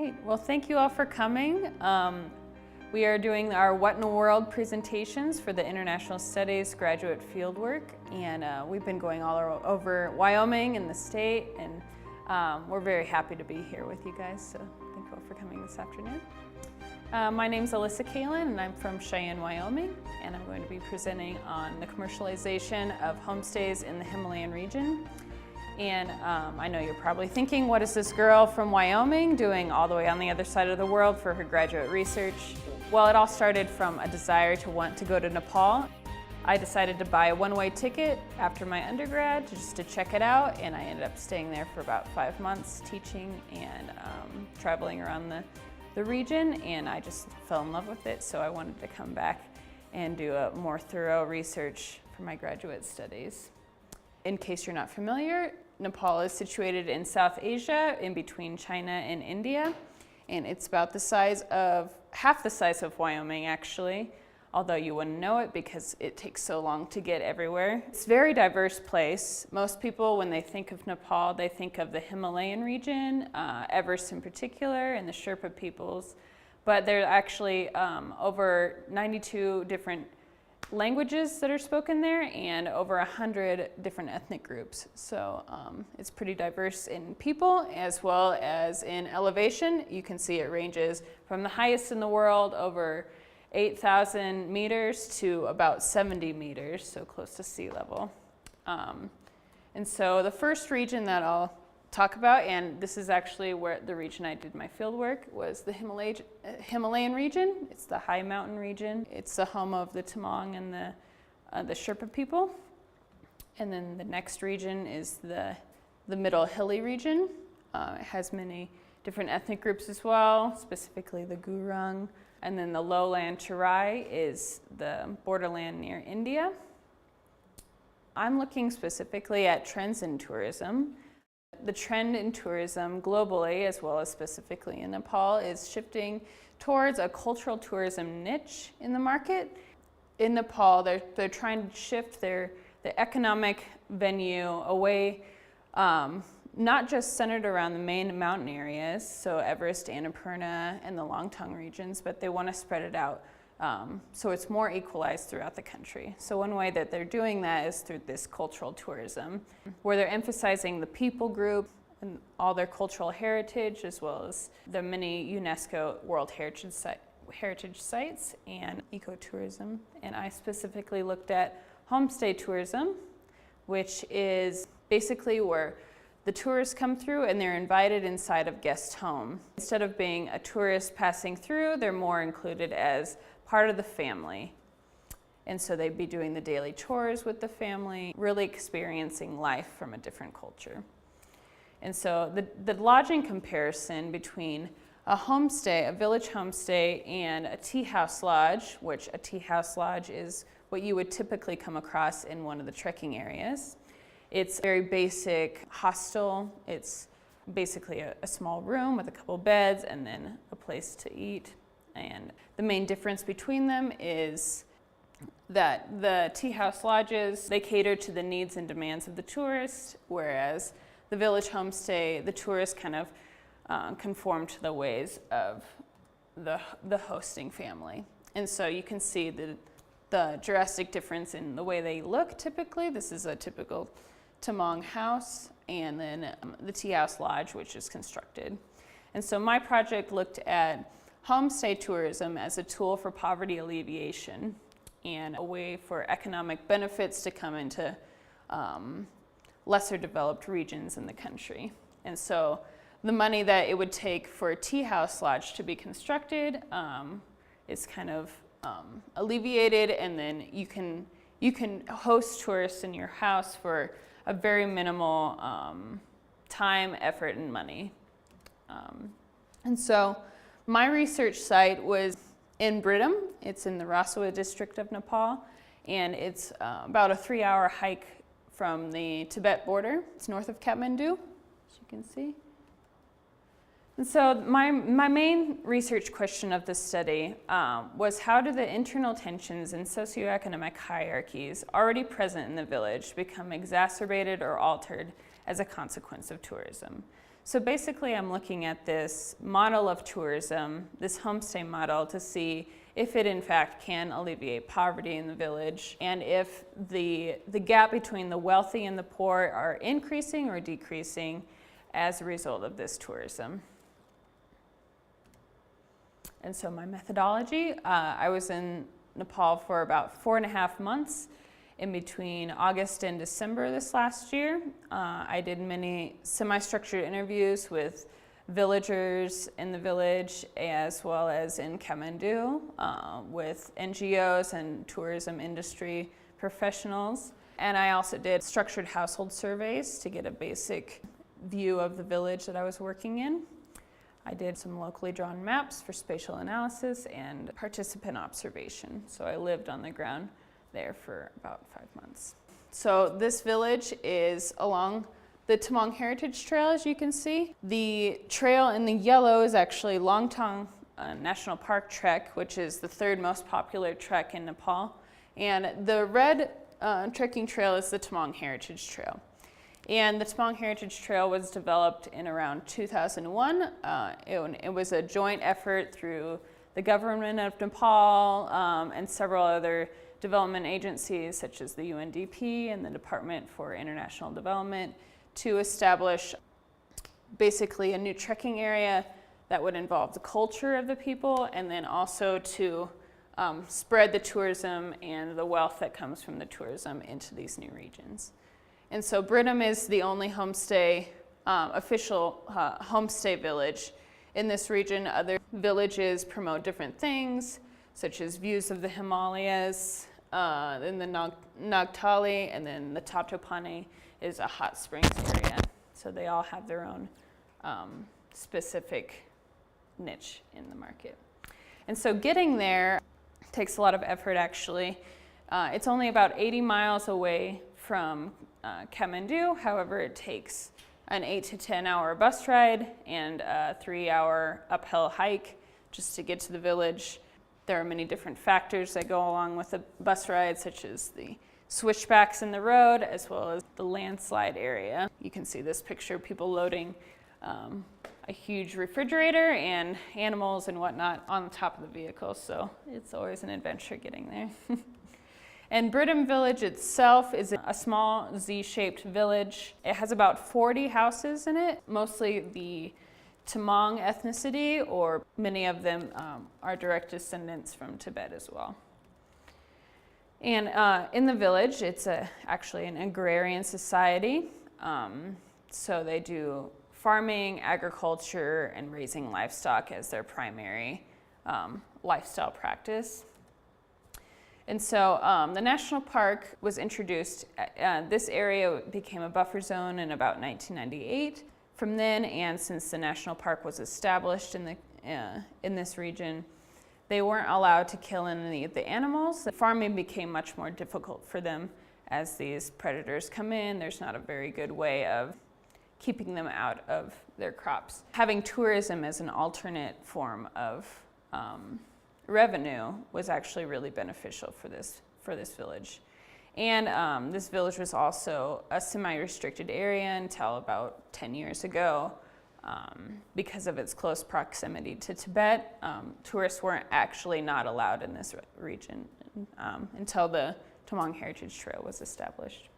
Great. Well, thank you all for coming. We are doing our What in a World presentations for the International Studies Graduate Fieldwork, and we've been going all over Wyoming and the state, and we're very happy to be here with you guys, so thank you all for coming this afternoon. My name's Alyssa Kaelin, and I'm from Cheyenne, Wyoming, and I'm going to be presenting on the commercialization of homestays in the Himalayan region. And I know you're probably thinking, what is this girl from Wyoming doing all the way on the other side of the world for her graduate research? Well, it all started from a desire to want to go to Nepal. I decided to buy a one-way ticket after my undergrad just to check it out, and I ended up staying there for about 5 months teaching and traveling around the region, and I just fell in love with it, so I wanted to come back and do a more thorough research for my graduate studies. In case you're not familiar, Nepal is situated in South Asia, in between China and India, and it's about the size of, half the size of Wyoming actually, although you wouldn't know it because it takes so long to get everywhere. It's a very diverse place. Most people, when they think of Nepal, they think of the Himalayan region, Everest in particular, and the Sherpa peoples, but there are actually over 92 different languages that are spoken there and over 100 different ethnic groups. So it's pretty diverse in people as well as in elevation. You can see it ranges from the highest in the world, over 8,000 meters, to about 70 meters, so close to sea level. And so the first region that I'll talk about, and this is actually where the region I did my field work, was the Himalayan region. It's the high mountain region. It's the home of the Tamang and the Sherpa people. And then the next region is the middle hilly region. It has many different ethnic groups as well, specifically the Gurung. And then the lowland Terai is the borderland near India. I'm looking specifically at trends in tourism. The trend in tourism globally, as well as specifically in Nepal, is shifting towards a cultural tourism niche in the market. In Nepal, they're trying to shift the economic venue away, not just centered around the main mountain areas, so Everest, Annapurna, and the Longtong regions, but they want to spread it out so it's more equalized throughout the country. So one way that they're doing that is through this cultural tourism, where they're emphasizing the people group and all their cultural heritage, as well as the many UNESCO World Heritage Sites and ecotourism. And I specifically looked at homestay tourism, which is basically where the tourists come through and they're invited inside of guest home. Instead of being a tourist passing through, they're more included as part of the family. And so they'd be doing the daily chores with the family, really experiencing life from a different culture. And so the lodging comparison between a homestay, a village homestay, and a tea house lodge, which a tea house lodge is what you would typically come across in one of the trekking areas. It's very basic hostel. It's basically a small room with a couple beds and then a place to eat. And the main difference between them is that the tea house lodges, they cater to the needs and demands of the tourist, whereas the village homestay, the tourists kind of conform to the ways of the hosting family. And so you can see the drastic difference in the way they look typically. This is a typical Tamang house, and then the tea house lodge, which is constructed. And so my project looked at homestay tourism as a tool for poverty alleviation and a way for economic benefits to come into lesser developed regions in the country. And so the money that it would take for a tea house lodge to be constructed is kind of alleviated, and then you can host tourists in your house for a very minimal time, effort, and money. And so my research site was in Briddim. It's in the Rasuwa District of Nepal, and it's about a 3-hour hike from the Tibet border. It's north of Kathmandu, as you can see. And so my main research question of this study was, how do the internal tensions and socio-economic hierarchies already present in the village become exacerbated or altered as a consequence of tourism? So basically I'm looking at this model of tourism, this homestay model, to see if it in fact can alleviate poverty in the village, and if the gap between the wealthy and the poor are increasing or decreasing as a result of this tourism. And so my methodology, I was in Nepal for about 4.5 months in between August and December this last year. I did many semi-structured interviews with villagers in the village, as well as in Kathmandu with NGOs and tourism industry professionals. And I also did structured household surveys to get a basic view of the village that I was working in. I did some locally drawn maps for spatial analysis and participant observation. So I lived on the ground there for about 5 months. So this village is along the Tamang Heritage Trail, as you can see. The trail in the yellow is actually Longtong National Park trek, which is the 3rd most popular trek in Nepal. And the red trekking trail is the Tamang Heritage Trail. And the Tamang Heritage Trail was developed in around 2001. It was a joint effort through the government of Nepal and several other development agencies such as the UNDP and the Department for International Development to establish basically a new trekking area that would involve the culture of the people, and then also to spread the tourism and the wealth that comes from the tourism into these new regions. And so Briddim is the only homestay, official homestay village in this region. Other villages promote different things, such as views of the Himalayas, then the Nagtali, and then the Tatopani is a hot springs area. So they all have their own specific niche in the market. And so getting there takes a lot of effort, actually. It's only about 80 miles away from Kathmandu. However, it takes an 8 to 10 hour bus ride and a 3-hour uphill hike just to get to the village. There are many different factors that go along with the bus ride, such as the switchbacks in the road, as well as the landslide area. You can see this picture of people loading a huge refrigerator and animals and whatnot on the top of the vehicle, so it's always an adventure getting there. And Briddim village itself is a small Z-shaped village. It has about 40 houses in it, mostly the Tamang ethnicity, or many of them are direct descendants from Tibet as well. And in the village, it's actually an agrarian society. So they do farming, agriculture, and raising livestock as their primary lifestyle practice. And so the national park was introduced. This area became a buffer zone in about 1998. From then, and since the national park was established in this region, they weren't allowed to kill any of the animals. The farming became much more difficult for them as these predators come in. There's not a very good way of keeping them out of their crops. Having tourism as an alternate form of revenue was actually really beneficial for this village. And this village was also a semi-restricted area until about 10 years ago. Because of its close proximity to Tibet, tourists weren't actually not allowed in this region until the Tamang Heritage Trail was established.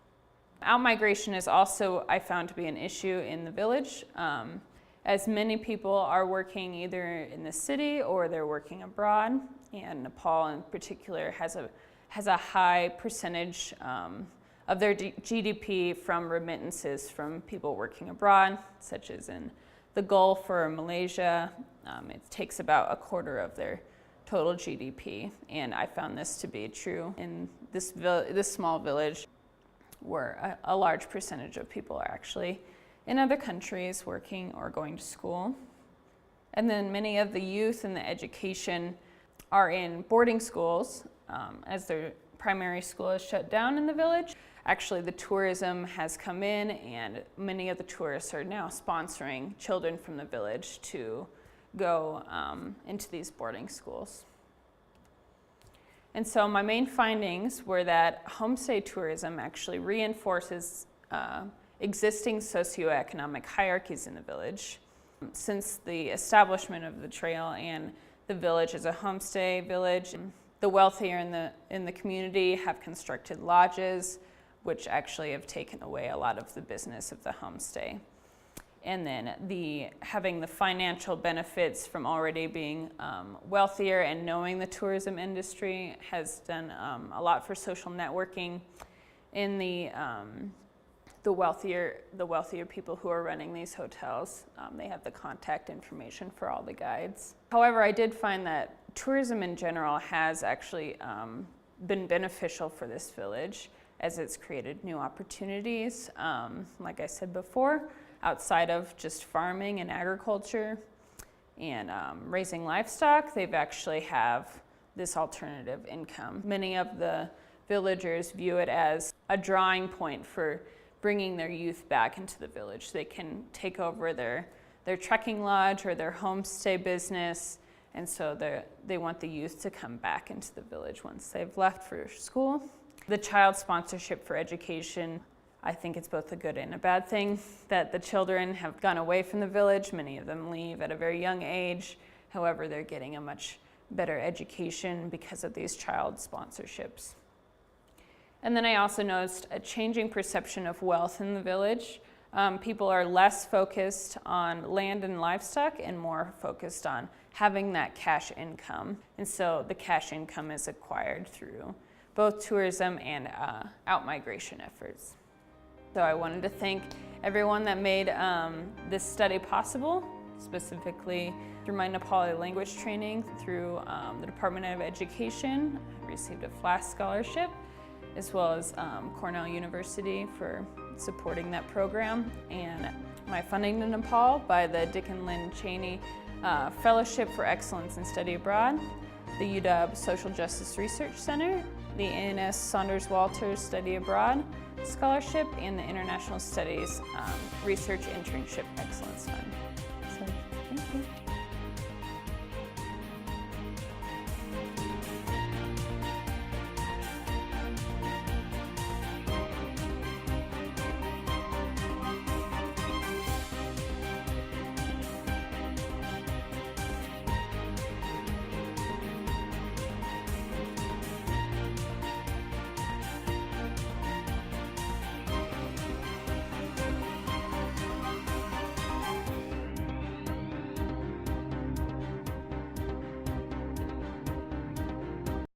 Outmigration is also, I found, to be an issue in the village, as many people are working either in the city or they're working abroad, and Nepal in particular has a high percentage of their GDP from remittances from people working abroad, such as in the Gulf or Malaysia. It takes about a quarter of their total GDP, and I found this to be true in this small village, where a large percentage of people are actually in other countries working or going to school. And then many of the youth and the education are in boarding schools, as their primary school is shut down in the village. Actually, the tourism has come in, and many of the tourists are now sponsoring children from the village to go into these boarding schools. And so my main findings were that homestay tourism actually reinforces existing socio-economic hierarchies in the village. Since the establishment of the trail and the village as a homestay village, the wealthier in the community have constructed lodges, which actually have taken away a lot of the business of the homestay. And then having the financial benefits from already being wealthier and knowing the tourism industry has done a lot for social networking in the wealthier people who are running these hotels. They have the contact information for all the guides. However, I did find that tourism in general has actually been beneficial for this village, as it's created new opportunities, like I said before, outside of just farming and agriculture and raising livestock. They've actually have this alternative income. Many of the villagers view it as a drawing point for bringing their youth back into the village. They can take over their trekking lodge or their homestay business, and so they want the youth to come back into the village once they've left for school. The child sponsorship for education, I think it's both a good and a bad thing that the children have gone away from the village. Many of them leave at a very young age. However, they're getting a much better education because of these child sponsorships. And then I also noticed a changing perception of wealth in the village. People are less focused on land and livestock and more focused on having that cash income. And so the cash income is acquired through both tourism and out-migration efforts. So I wanted to thank everyone that made this study possible, specifically through my Nepali language training, through the Department of Education. I received a FLAS scholarship, as well as Cornell University for supporting that program, and my funding to Nepal by the Dick and Lynn Cheney Fellowship for Excellence in Study Abroad, the UW Social Justice Research Center, the A&S Saunders Walters Study Abroad Scholarship, and the International Studies Research Internship Excellence Fund. So, thank you.